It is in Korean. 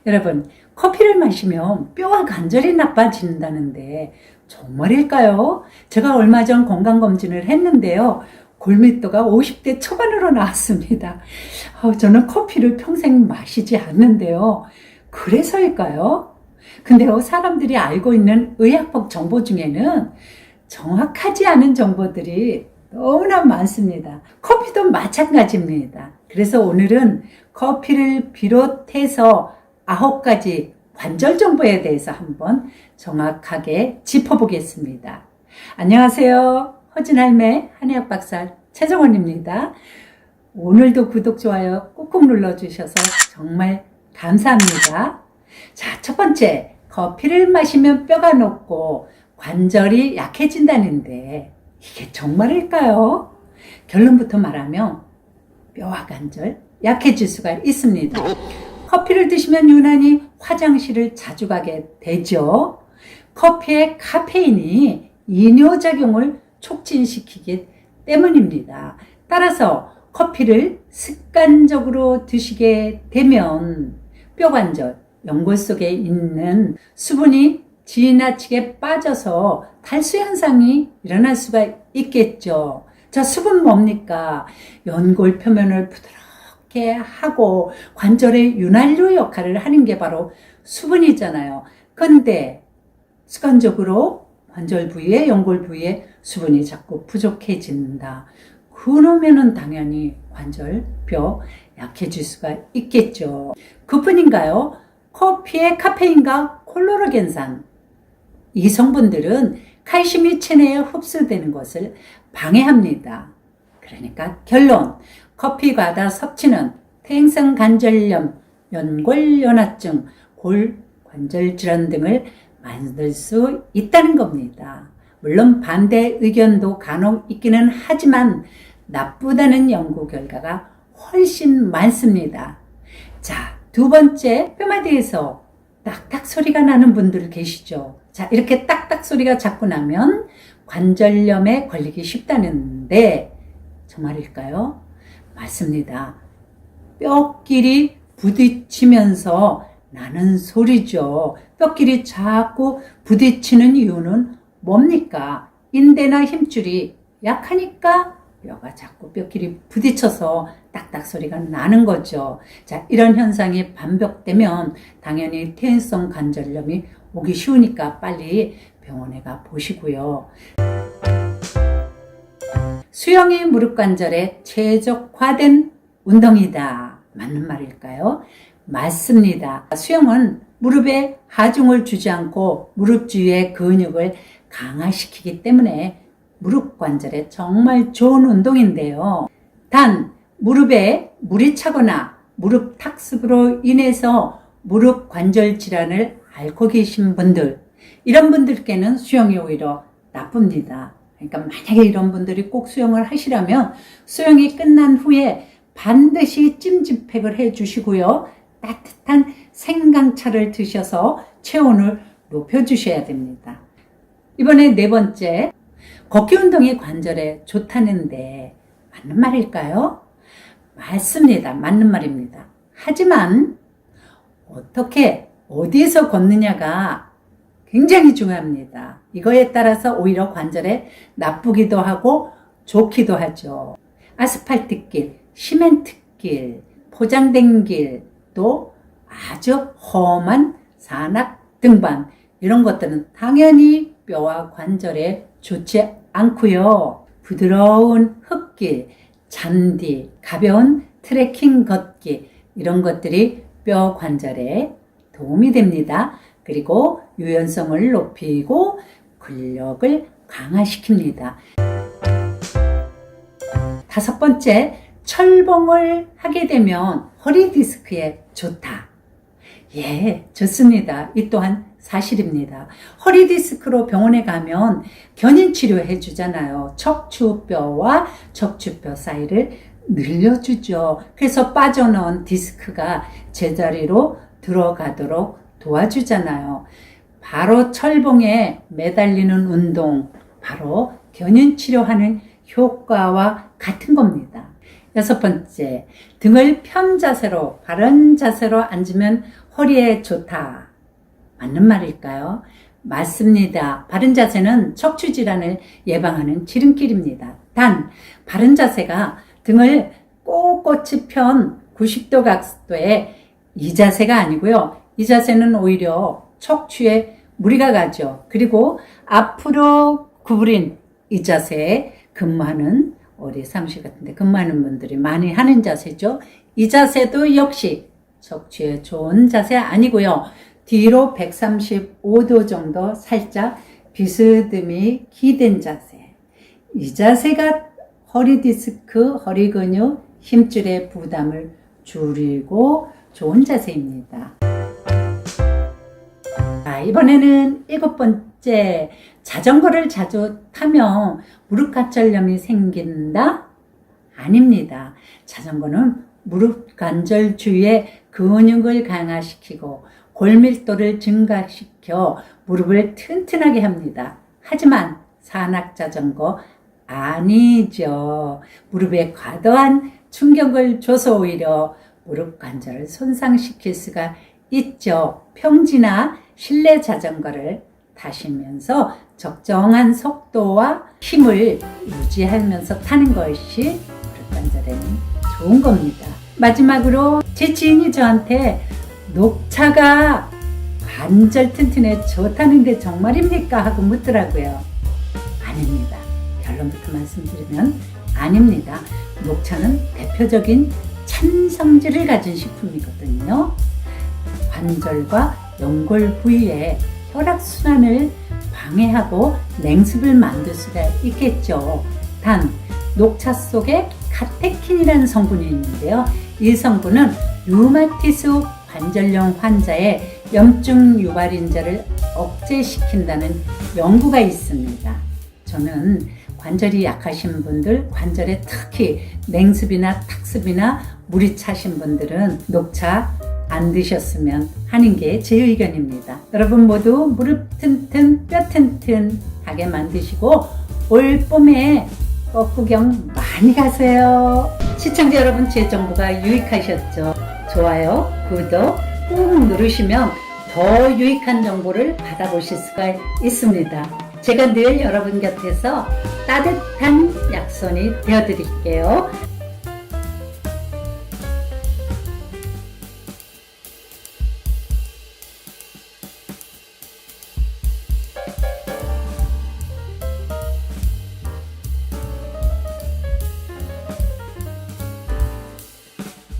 여러분, 커피를 마시면 뼈와 관절이 나빠진다는데 정말일까요? 제가 얼마 전 건강검진을 했는데요. 골밀도가 50대 초반으로 나왔습니다. 저는 커피를 평생 마시지 않는데요. 그래서일까요? 근데요, 사람들이 알고 있는 의학적 정보 중에는 정확하지 않은 정보들이 너무나 많습니다. 커피도 마찬가지입니다. 그래서 오늘은 커피를 비롯해서 9가지 관절 정보에 대해서 한번 정확하게 짚어보겠습니다. 안녕하세요. 허진할매 한의학 박사 최정원입니다. 오늘도 구독, 좋아요 꾹꾹 눌러주셔서 정말 감사합니다. 자, 첫 번째, 커피를 마시면 뼈가 녹고 관절이 약해진다는데 이게 정말일까요? 결론부터 말하면 뼈와 관절 약해질 수가 있습니다. 커피를 드시면 유난히 화장실을 자주 가게 되죠. 커피의 카페인이 이뇨작용을 촉진시키기 때문입니다. 따라서 커피를 습관적으로 드시게 되면 뼈관절, 연골 속에 있는 수분이 지나치게 빠져서 탈수 현상이 일어날 수가 있겠죠. 자, 수분 뭡니까? 연골 표면을 부드럽게 하고 관절의 윤활유 역할을 하는 게 바로 수분이잖아요. 근데 습관적으로 관절 부위에, 연골 부위에 수분이 자꾸 부족해진다. 그러면은 당연히 관절, 뼈 약해질 수가 있겠죠. 그뿐인가요? 커피의 카페인과 콜로로겐산, 이 성분들은 칼슘이 체내에 흡수되는 것을 방해합니다. 그러니까 결론, 커피 과다 섭취는 퇴행성 관절염, 연골연화증, 골관절 질환 등을 만들 수 있다는 겁니다. 물론 반대 의견도 간혹 있기는 하지만 나쁘다는 연구 결과가 훨씬 많습니다. 자, 두 번째, 뼈마디에서 딱딱 소리가 나는 분들 계시죠? 자, 이렇게 딱딱 소리가 자꾸 나면 관절염에 걸리기 쉽다는데 정말일까요? 맞습니다. 뼈끼리 부딪히면서 나는 소리죠. 뼈끼리 자꾸 부딪히는 이유는 뭡니까? 인대나 힘줄이 약하니까 뼈가 자꾸 뼈끼리 부딪혀서 딱딱 소리가 나는 거죠. 자, 이런 현상이 반복되면 당연히 퇴행성 관절염이 오기 쉬우니까 빨리 병원에 가 보시고요. 수영이 무릎 관절에 최적화된 운동이다. 맞는 말일까요? 맞습니다. 수영은 무릎에 하중을 주지 않고 무릎 주위의 근육을 강화시키기 때문에 무릎 관절에 정말 좋은 운동인데요. 단 무릎에 물이 차거나 무릎 탁습으로 인해서 무릎 관절 질환을 앓고 계신 분들, 이런 분들께는 수영이 오히려 나쁩니다. 그러니까 만약에 이런 분들이 꼭 수영을 하시려면 수영이 끝난 후에 반드시 찜질팩을 해주시고요. 따뜻한 생강차를 드셔서 체온을 높여주셔야 됩니다. 이번에 네 번째, 걷기 운동이 관절에 좋다는데 맞는 말일까요? 맞습니다. 맞는 말입니다. 하지만 어떻게, 어디에서 걷느냐가 굉장히 중요합니다. 이거에 따라서 오히려 관절에 나쁘기도 하고 좋기도 하죠. 아스팔트길, 시멘트길, 포장된 길, 또 아주 험한 산악 등반, 이런 것들은 당연히 뼈와 관절에 좋지 않고요. 부드러운 흙길, 잔디, 가벼운 트레킹 걷기, 이런 것들이 뼈 관절에 도움이 됩니다. 그리고 유연성을 높이고 근력을 강화시킵니다. 다섯 번째, 철봉을 하게 되면 허리 디스크에 좋다. 예, 좋습니다. 이 또한 사실입니다. 허리 디스크로 병원에 가면 견인 치료해 주잖아요. 척추뼈와 척추뼈 사이를 늘려주죠. 그래서 빠져나온 디스크가 제자리로 들어가도록 도와주잖아요. 바로 철봉에 매달리는 운동, 바로 견인 치료하는 효과와 같은 겁니다. 여섯 번째, 등을 편 자세로, 바른 자세로 앉으면 허리에 좋다. 맞는 말일까요? 맞습니다. 바른 자세는 척추 질환을 예방하는 지름길입니다. 단, 바른 자세가 등을 꼿꼿이 편 90도 각도의 이 자세가 아니고요. 이 자세는 오히려 척추에 무리가 가죠. 그리고 앞으로 구부린 이 자세에 근무하는 우리 사무실 같은데 근무하는 분들이 많이 하는 자세죠. 이 자세도 역시 척추에 좋은 자세 아니고요. 뒤로 135도 정도 살짝 비스듬히 기댄 자세. 이 자세가 허리 디스크, 허리 근육, 힘줄의 부담을 줄이고 좋은 자세입니다. 자, 이번에는 7번째, 자전거를 자주 타면 무릎 관절염이 생긴다? 아닙니다. 자전거는 무릎 관절 주위의 근육을 강화시키고 골밀도를 증가시켜 무릎을 튼튼하게 합니다. 하지만 산악자전거 아니죠. 무릎에 과도한 충격을 줘서 오히려 무릎 관절을 손상시킬 수가 있죠. 평지나 실내 자전거를 타시면서 적정한 속도와 힘을 유지하면서 타는 것이 무릎 관절에는 좋은 겁니다. 마지막으로 제 지인이 저한테 녹차가 관절 튼튼에 좋다는데 정말입니까? 하고 묻더라고요. 아닙니다. 결론부터 말씀드리면 아닙니다. 녹차는 대표적인 찬성질을 가진 식품이거든요. 관절과 연골 부위에 혈액순환을 방해하고 냉습을 만들 수가 있겠죠. 단, 녹차 속에 카테킨이라는 성분이 있는데요. 이 성분은 류마티스 관절염 환자의 염증 유발인자를 억제시킨다는 연구가 있습니다. 저는 관절이 약하신 분들, 관절에 특히 냉습이나 탁습이나 물이 차신 분들은 녹차 안 드셨으면 하는 게 제 의견입니다. 여러분 모두 무릎 튼튼, 뼈 튼튼하게 만드시고 올 봄에 꽃구경 많이 가세요. 시청자 여러분, 제 정보가 유익하셨죠? 좋아요, 구독 꾹 누르시면 더 유익한 정보를 받아보실 수가 있습니다. 제가 늘 여러분 곁에서 따뜻한 약손이 되어드릴게요.